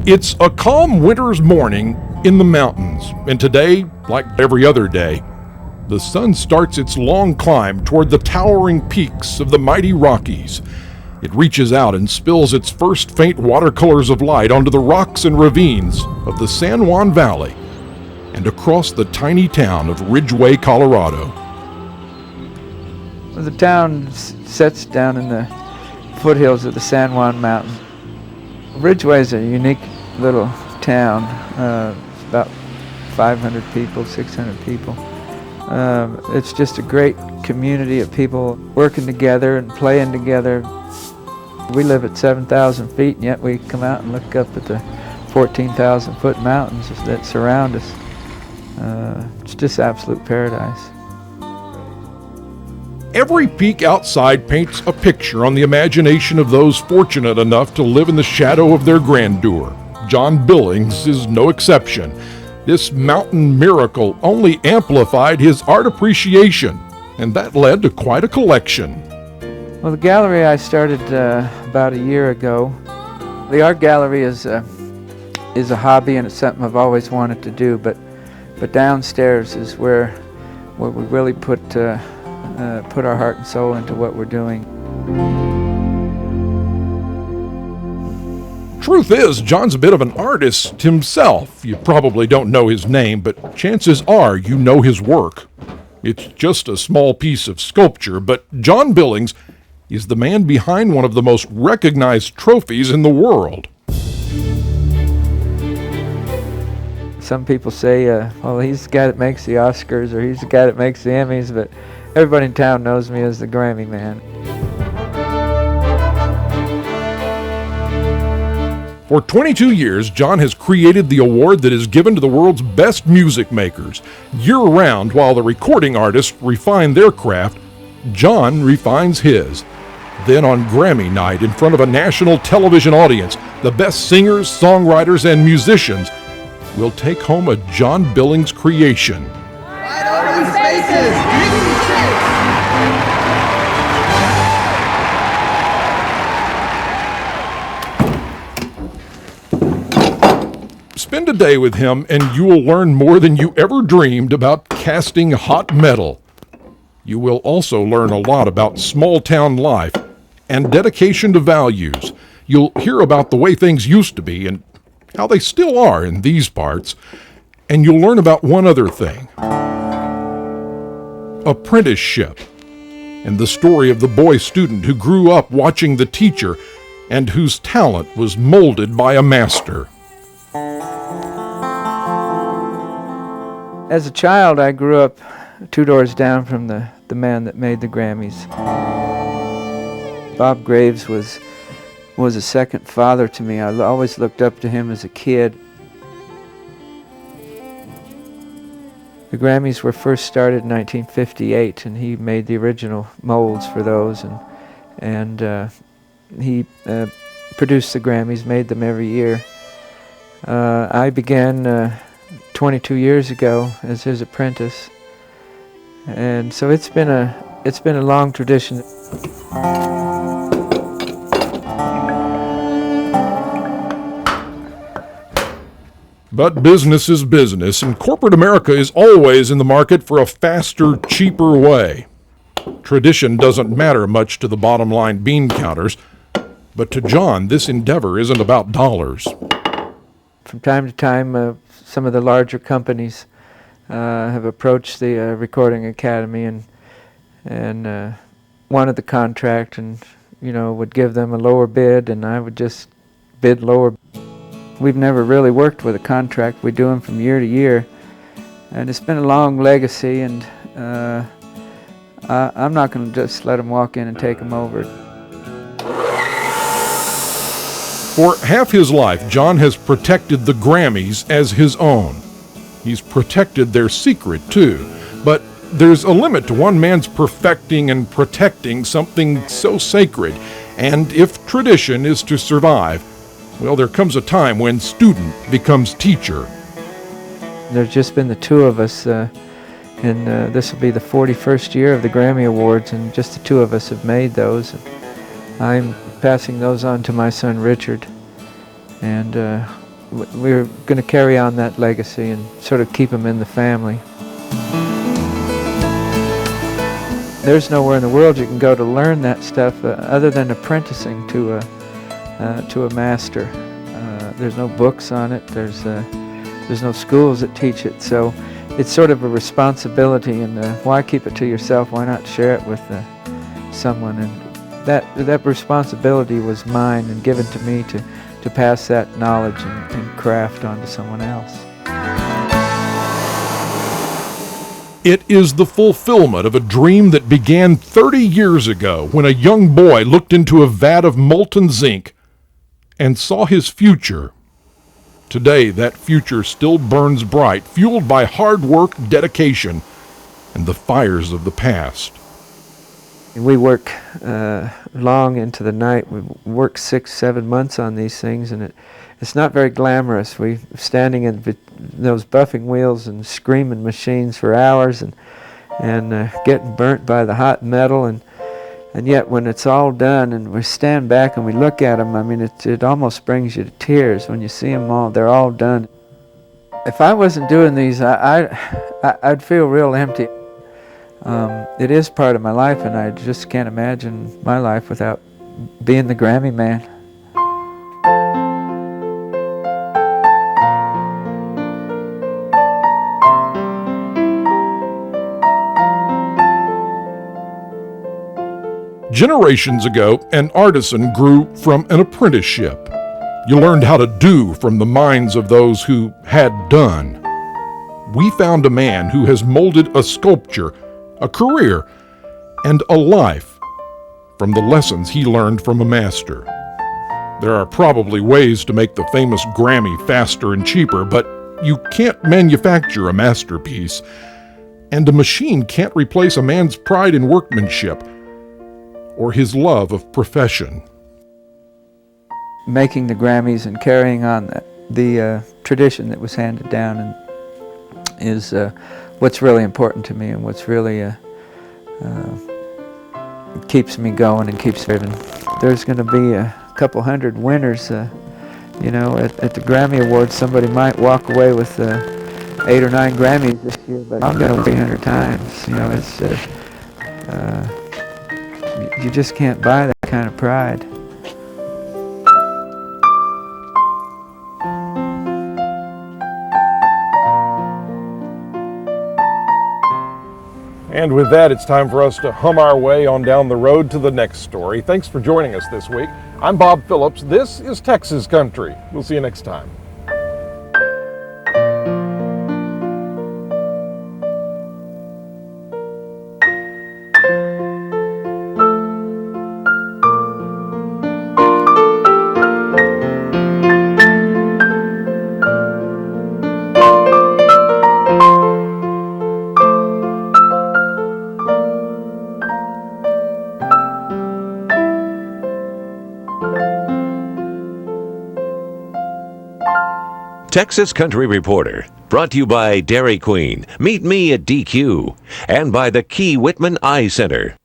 It's a calm winter's morning in the mountains, and today, like every other day, the sun starts its long climb toward the towering peaks of the mighty Rockies. It reaches out and spills its first faint watercolors of light onto the rocks and ravines of the San Juan Valley and across the tiny town of Ridgway, Colorado. Well, the town sits down in the foothills of the San Juan Mountain. Ridgway is a unique little town. It's about 500 people, 600 people. It's just a great community of people working together and playing together. We live at 7,000 feet, and yet we come out and look up at the 14,000-foot mountains that surround us. It's just absolute paradise. Every peak outside paints a picture on the imagination of those fortunate enough to live in the shadow of their grandeur. John Billings is no exception. This mountain miracle only amplified his art appreciation, and that led to quite a collection. Well, the gallery I started about a year ago. The art gallery is a hobby, and it's something I've always wanted to do, but downstairs is where we really put our heart and soul into what we're doing. Truth is, John's a bit of an artist himself. You probably don't know his name, but chances are you know his work. It's just a small piece of sculpture, but John Billings is the man behind one of the most recognized trophies in the world. Some people say, well, he's the guy that makes the Oscars, or he's the guy that makes the Emmys, but everybody in town knows me as the Grammy man. For 22 years, John has created the award that is given to the world's best music makers. Year-round, while the recording artists refine their craft, John refines his. Then on Grammy night, in front of a national television audience, the best singers, songwriters, and musicians will take home a John Billings creation. Wide open spaces! Spend a day with him and you will learn more than you ever dreamed about casting hot metal. You will also learn a lot about small-town life and dedication to values. You'll hear about the way things used to be and how they still are in these parts. And you'll learn about one other thing: apprenticeship, and the story of the boy student who grew up watching the teacher and whose talent was molded by a master. As a child, I grew up 2 doors down from the man that made the Grammys. Bob Graves was a second father to me. I always looked up to him as a kid. The Grammys were first started in 1958, and he made the original molds for those, and he produced the Grammys, made them every year. I began 22 years ago as his apprentice, and so it's been a long tradition. But business is business, and corporate America is always in the market for a faster, cheaper way. Tradition doesn't matter much to the bottom line bean counters, but to John, this endeavor isn't about dollars. From time to time, some of the larger companies have approached the Recording Academy and wanted the contract, and would give them a lower bid, and I would just bid lower. We've never really worked with a contract. We do them from year to year, and it's been a long legacy, and I'm not going to just let them walk in and take them over. For half his life, John has protected the Grammys as his own. He's protected their secret, too. But there's a limit to one man's perfecting and protecting something so sacred. And if tradition is to survive, well, there comes a time when student becomes teacher. There's just been the two of us, and this will be the 41st year of the Grammy Awards, and just the two of us have made those. I'm passing those on to my son Richard, and we're going to carry on that legacy and sort of keep them in the family. There's nowhere in the world you can go to learn that stuff other than apprenticing to a master. There's no books on it. There's no schools that teach it. So it's sort of a responsibility, and why keep it to yourself? Why not share it with someone? And that responsibility was mine and given to me to pass that knowledge and craft on to someone else. It is the fulfillment of a dream that began 30 years ago when a young boy looked into a vat of molten zinc and saw his future. Today, that future still burns bright, fueled by hard work, dedication, and the fires of the past. We work long into the night. We work 6-7 months on these things, and it's not very glamorous. We're standing in those buffing wheels and screaming machines for hours, and getting burnt by the hot metal, and yet when it's all done and we stand back and we look at them, I mean, it almost brings you to tears when you see them all. They're all done. If I wasn't doing these, I'd feel real empty. It is part of my life, and I just can't imagine my life without being the Grammy man. Generations ago, an artisan grew from an apprenticeship. You learned how to do from the minds of those who had done. We found a man who has molded a sculpture, a career, and a life from the lessons he learned from a master. There are probably ways to make the famous Grammy faster and cheaper, but you can't manufacture a masterpiece, and a machine can't replace a man's pride in workmanship or his love of profession. Making the Grammys and carrying on the tradition that was handed down is what's really important to me, and what's really keeps me going and keeps driven. There's going to be a couple hundred winners. At the Grammy Awards, somebody might walk away with 8 or 9 Grammys this year, but I'll go 300 times. You just can't buy that kind of pride. And with that, it's time for us to hum our way on down the road to the next story. Thanks for joining us this week. I'm Bob Phillips. This is Texas Country. We'll see you next time. Texas Country Reporter, brought to you by Dairy Queen, Meet Me at DQ, and by the Key Whitman Eye Center.